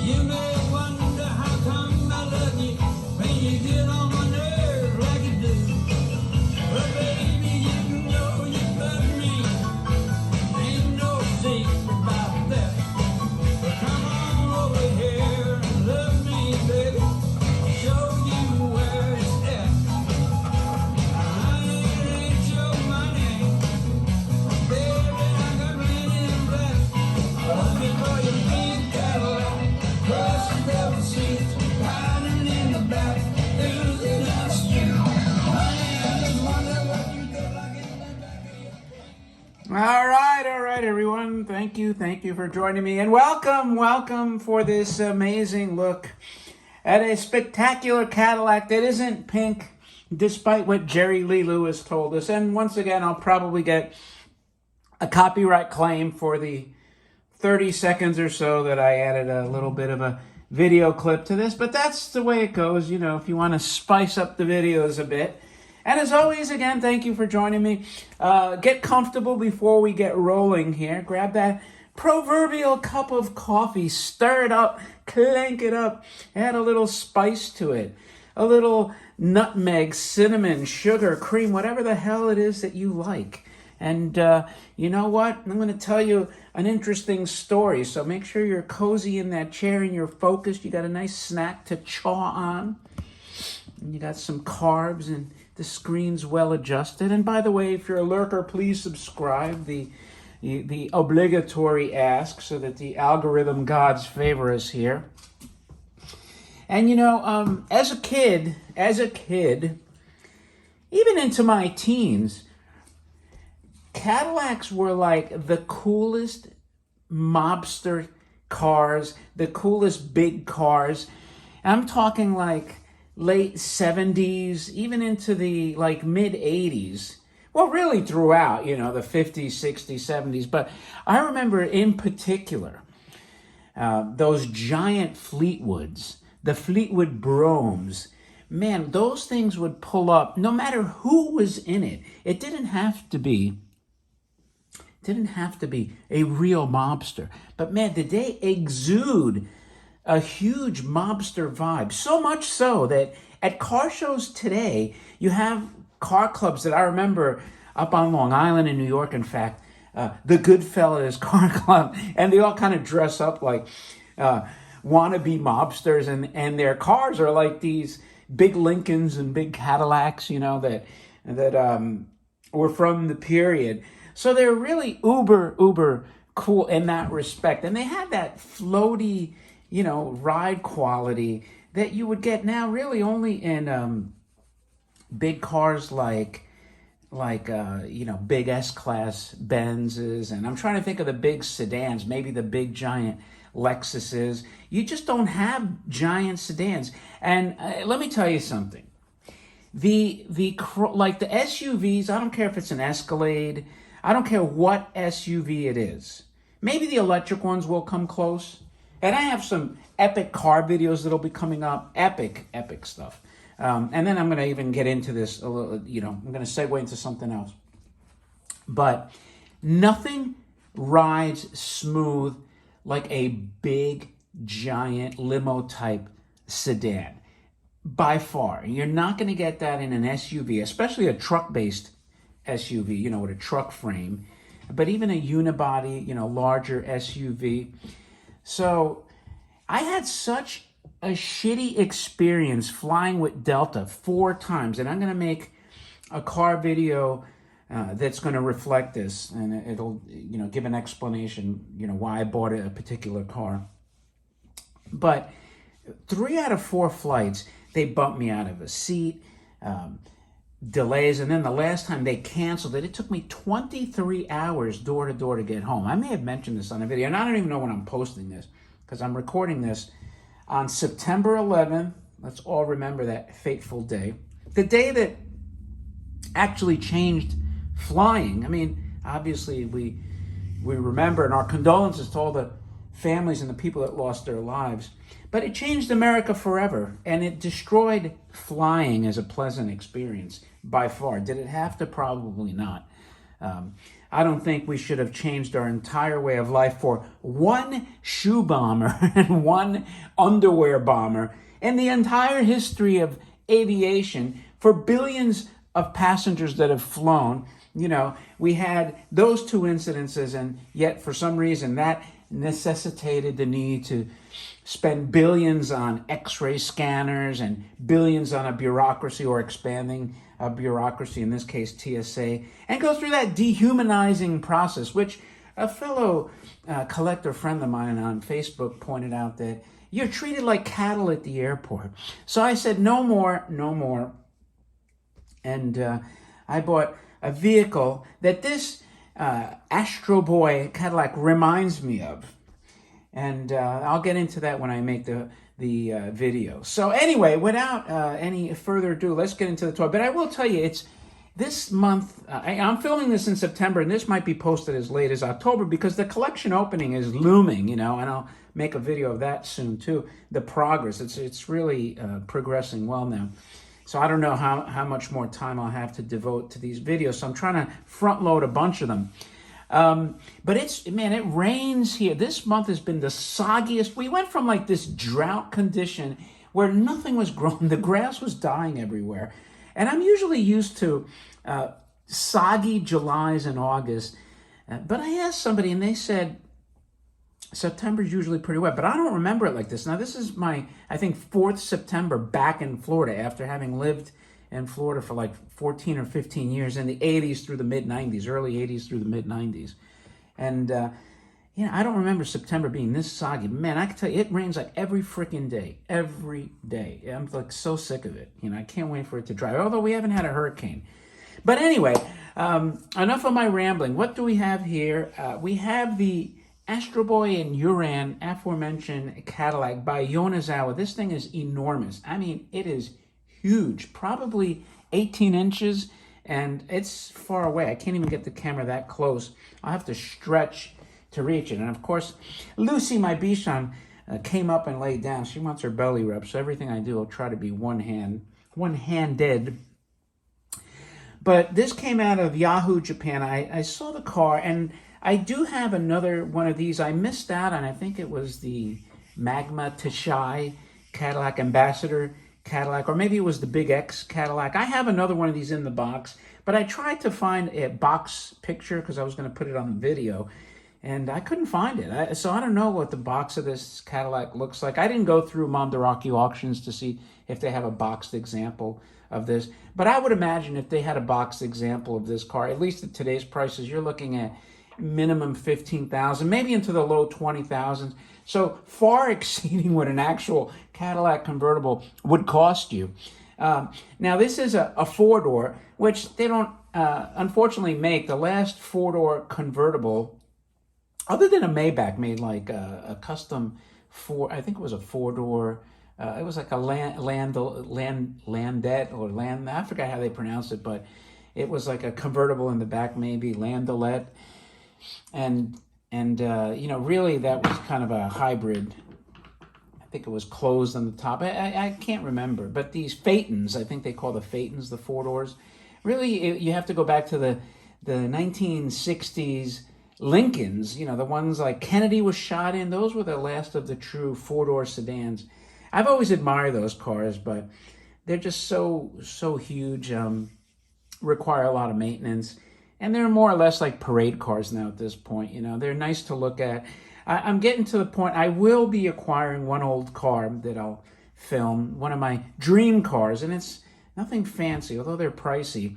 You may wonder how come I love you when you get on my nerves like you do. But baby, you know you love me. Ain't no secret about that. But come on over here and love me, baby. I'll show you where it's at. Honey, it ain't your money. Baby, I got plenty of that. Looking for your big Cadillac. Crushed double seats, hiding in the back. There's just you. Honey, I just wonder what you do like in the back of your all right, everyone. Thank you for joining me, and welcome for this amazing look at a spectacular Cadillac that isn't pink, despite what Jerry Lee Lewis told us. And once again, I'll probably get a copyright claim for the 30 seconds or so that I added a little bit of a video clip to this, but that's the way it goes, you know, if you want to spice up the videos a bit. And as always, again, thank you for joining me. Get comfortable before we get rolling here. Grab that proverbial cup of coffee, stir it up, clank it up, add a little spice to it, a little nutmeg, cinnamon, sugar, cream, whatever the hell it is that you like. And you know what? I'm going to tell you an interesting story. So make sure you're cozy in that chair and you're focused. You got a nice snack to chaw on. And you got some carbs and the screen's well adjusted. And by the way, if you're a lurker, please subscribe. The obligatory ask so that the algorithm gods favor us here. And you know, as a kid, even into my teens, Cadillacs were like the coolest mobster cars, the coolest big cars. I'm talking like late 70s, even into the like mid 80s. Well, really throughout, you know, the 50s, 60s, 70s. But I remember in particular, those giant Fleetwoods, the Fleetwood Bromes. Man, those things would pull up no matter who was in it. It didn't have to be a real mobster. But man, did they exude a huge mobster vibe. So much so that at car shows today, you have car clubs that I remember up on Long Island in New York, in fact, the Goodfellas Car Club, and they all kind of dress up like wannabe mobsters, and their cars are like these big Lincolns and big Cadillacs, you know, that were from the period. So they're really uber cool in that respect. And they had that floaty, you know, ride quality that you would get now really only in big cars like you know, big S-Class Benzes. And I'm trying to think of the big sedans, maybe the big giant Lexuses. You just don't have giant sedans. And let me tell you something. The SUVs, I don't care if it's an Escalade, I don't care what SUV it is. Maybe the electric ones will come close. And I have some epic car videos that'll be coming up. Epic stuff. And then I'm going to even get into this a little, you know, I'm going to segue into something else. But nothing rides smooth like a big, giant limo-type sedan. By far. You're not going to get that in an SUV, especially a truck-based SUV, you know, with a truck frame. But even a unibody, you know, larger SUV. So I had such a shitty experience flying with Delta 4 times. And I'm going to make a car video that's going to reflect this. And it'll, you know, give an explanation, you know, why I bought a particular car. But 3 out of 4 flights, they bumped me out of a seat, delays. And then the last time they canceled it, it took me 23 hours door to door to get home. I may have mentioned this on a video, and I don't even know when I'm posting this, because I'm recording this on September 11th. Let's all remember that fateful day. The day that actually changed flying. I mean, obviously we remember, and our condolences to all the families and the people that lost their lives. But it changed America forever, and it destroyed flying as a pleasant experience by far. Did it have to? Probably not. I don't think we should have changed our entire way of life for one shoe bomber and one underwear bomber in the entire history of aviation for billions of passengers that have flown. You know, we had those two incidences, and yet for some reason that necessitated the need to spend billions on x-ray scanners and billions on a bureaucracy, or expanding a bureaucracy, in this case TSA, and go through that dehumanizing process, which a fellow collector friend of mine on Facebook pointed out, that you're treated like cattle at the airport. So I said, no more, no more. And I bought a vehicle that this Astro Boy Cadillac reminds me of. And I'll get into that when I make the video. So anyway, without any further ado, let's get into the toy. But I will tell you, it's this month. I'm filming this in September, and this might be posted as late as October because the collection opening is looming, you know, and I'll make a video of that soon too. The progress, it's really progressing well now. So I don't know how much more time I'll have to devote to these videos. So I'm trying to front load a bunch of them. But it rains here. This month has been the soggiest. We went from like this drought condition where nothing was growing. The grass was dying everywhere. And I'm usually used to soggy Julys and August. But I asked somebody and they said September's usually pretty wet, but I don't remember it like this. Now, this is my, I think, 4th September back in Florida after having lived in Florida for like 14 or 15 years in the 80s through the mid-90s, early 80s through the mid-90s. And, you know, I don't remember September being this soggy. Man, I can tell you, it rains like every freaking day, every day. I'm like so sick of it. You know, I can't wait for it to dry, although we haven't had a hurricane. But anyway, enough of my rambling. What do we have here? We have the Astro Boy Uran, aforementioned Cadillac by Yonezawa. This thing is enormous. I mean, it is huge, probably 18 inches, and it's far away. I can't even get the camera that close. I'll have to stretch to reach it. And of course, Lucy, my Bichon, came up and laid down. She wants her belly rubbed, so everything I do, I'll try to be one-handed. But this came out of Yahoo, Japan. I saw the car, and I do have another one of these. I missed out on, I think it was the Magma Tashai Cadillac Ambassador Cadillac, or maybe it was the Big X Cadillac. I have another one of these in the box, but I tried to find a box picture because I was going to put it on the video, and I couldn't find it. So I don't know what the box of this Cadillac looks like. I didn't go through Mandarake auctions to see if they have a boxed example of this, but I would imagine if they had a boxed example of this car, at least at today's prices, you're looking at minimum 15,000, maybe into the low 20,000s. So far exceeding what an actual Cadillac convertible would cost you. Now this is a four-door, which they don't unfortunately make. The last four-door convertible, other than a Maybach, made like a custom I think it was a four-door. It was like a landette or land. I forgot how they pronounced it, but it was like a convertible in the back, maybe landolette. And you know, really that was kind of a hybrid. I think it was closed on the top. I can't remember. But these Phaetons, I think they call the Phaetons the four doors. Really, you have to go back to the 1960s Lincolns. You know, the ones like Kennedy was shot in. Those were the last of the true four-door sedans. I've always admired those cars, but they're just so huge. Require a lot of maintenance. And they're more or less like parade cars now at this point. You know, they're nice to look at. I'm getting to the point, I will be acquiring one old car that I'll film, one of my dream cars, and it's nothing fancy, although they're pricey.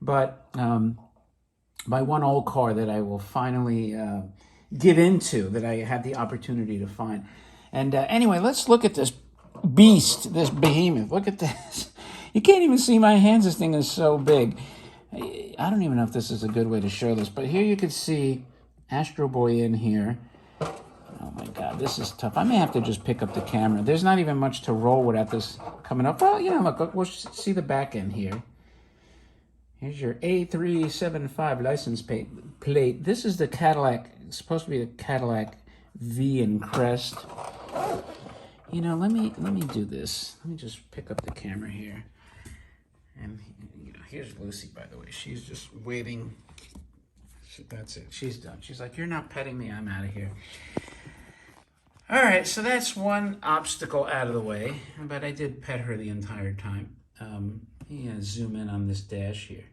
But my one old car that I will finally get into, that I had the opportunity to find. And anyway, let's look at this beast, this behemoth. Look at this. You can't even see my hands. This thing is so big. I don't even know if this is a good way to show this, but here you can see Astro Boy in here. Oh my God, this is tough. I may have to just pick up the camera. There's not even much to roll without this coming up. Well, you know, look, we'll see the back end here. Here's your A375 license plate. This is the Cadillac. It's supposed to be the Cadillac V and crest. You know, let me do this. Let me just pick up the camera here. And, you know, here's Lucy, by the way. She's just waiting. That's it. She's done. She's like, you're not petting me. I'm out of here. All right, so that's one obstacle out of the way, but I did pet her the entire time. Zoom in on this dash here.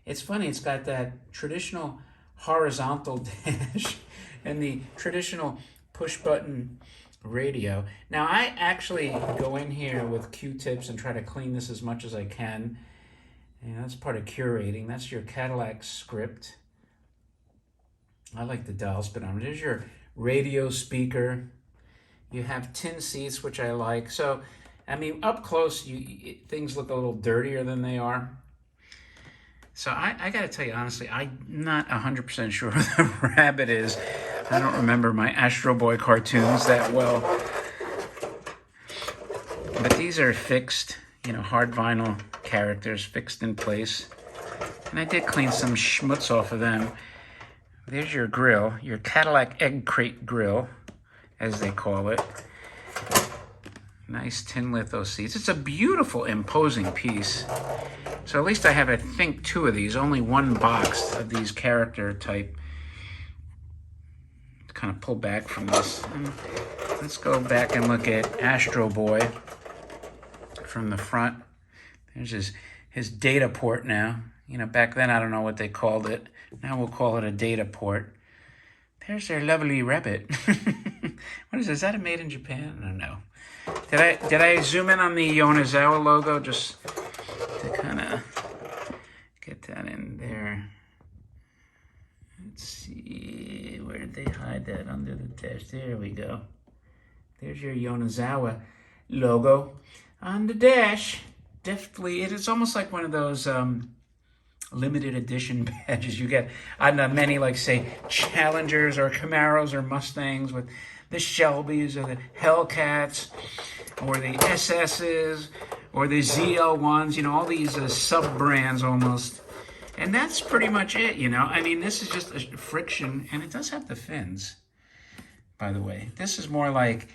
It's funny, it's got that traditional horizontal dash and the traditional push-button radio. Now, I actually go in here with Q-tips and try to clean this as much as I can. That's part of curating. That's your Cadillac script. I like the dial speedometer. There's your radio speaker. You have tin seats, which I like. So, I mean, up close, things look a little dirtier than they are. So I got to tell you, honestly, I'm not 100% sure who the rabbit is. I don't remember my Astro Boy cartoons that well. But these are fixed, hard vinyl characters fixed in place. And I did clean some schmutz off of them. There's your grill, your Cadillac egg crate grill, as they call it. Nice tin litho seats. It's a beautiful, imposing piece. So at least I have, I think, 2 of these. Only one box of these character type. Kind of pull back from this. And let's go back and look at Astro Boy from the front. There's his data port now. Back then I don't know what they called it. Now we'll call it a data port. There's their lovely rabbit. What is this? Is that a made in Japan? I don't know. Did I zoom in on the Yonezawa logo just to kind of get that in there? Let's see, where did they hide that? Under the dash. There we go. There's your Yonezawa logo on the dash. Definitely, it's almost like one of those limited edition badges you get on many, like, say, Challengers or Camaros or Mustangs with the Shelbys or the Hellcats or the SSs or the ZL1s, all these sub-brands almost. And that's pretty much it, I mean, this is just a friction, and it does have the fins, by the way. This is more like,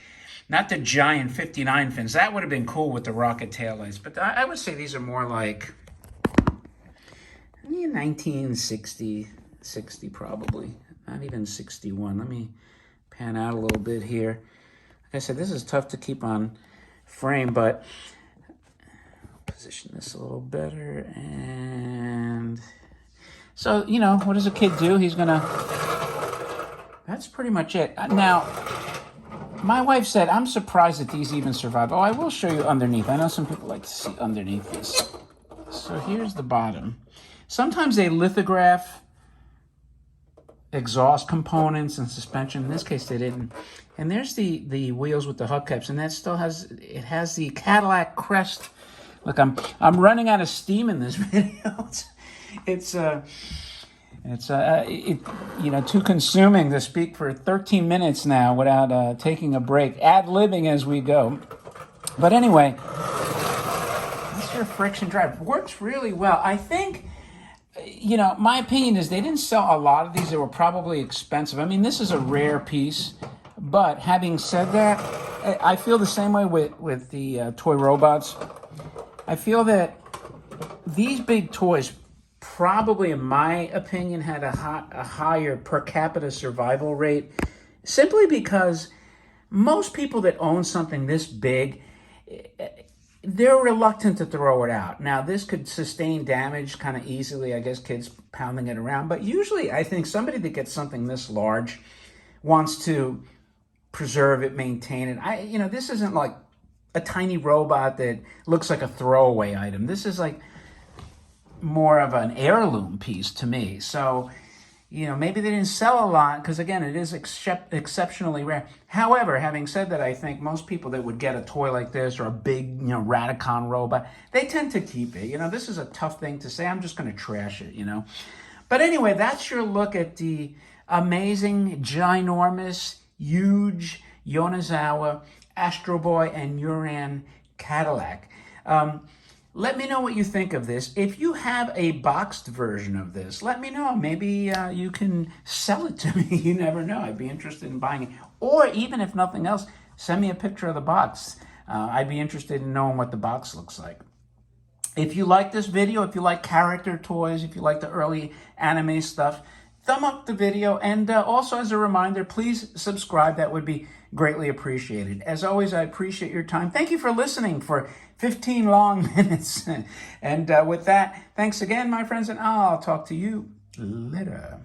not the giant 59 fins. That would have been cool with the rocket taillights, but I would say these are more like 1960, 60 probably. Not even 61. Let me pan out a little bit here. Like I said, this is tough to keep on frame, but position this a little better. And so, what does a kid do? He's gonna, that's pretty much it. Now, my wife said, I'm surprised that these even survive. Oh, I will show you underneath. I know some people like to see underneath this. So here's the bottom. Sometimes they lithograph exhaust components and suspension. In this case, they didn't. And there's the wheels with the hubcaps, and that still has the Cadillac crest. Look, I'm running out of steam in this video. It's too consuming to speak for 13 minutes now without taking a break, ad-libbing as we go. But anyway, that's your friction drive. Works really well. I think, my opinion is they didn't sell a lot of these. They were probably expensive. I mean, this is a rare piece. But having said that, I feel the same way with the toy robots. I feel that these big toys probably, in my opinion, had a higher per capita survival rate, simply because most people that own something this big, they're reluctant to throw it out. Now, this could sustain damage kind of easily, I guess, kids pounding it around. But usually, I think somebody that gets something this large wants to preserve it, maintain it. This isn't like a tiny robot that looks like a throwaway item. This is like more of an heirloom piece to me. So, maybe they didn't sell a lot because, again, it is exceptionally rare. However, having said that, I think most people that would get a toy like this or a big, Radicon robot, they tend to keep it. This is a tough thing to say. I'm just going to trash it, But anyway, that's your look at the amazing, ginormous, huge Yonezawa, Astro Boy, and Uran Cadillac. Let me know what you think of this. If you have a boxed version of this, let me know. Maybe you can sell it to me. You never know. I'd be interested in buying it. Or even if nothing else, send me a picture of the box. I'd be interested in knowing what the box looks like. If you like this video, if you like character toys, if you like the early anime stuff, thumb up the video. And also as a reminder, please subscribe. That would be greatly appreciated. As always, I appreciate your time. Thank you for listening for 15 long minutes. And with that, thanks again, my friends, and I'll talk to you later.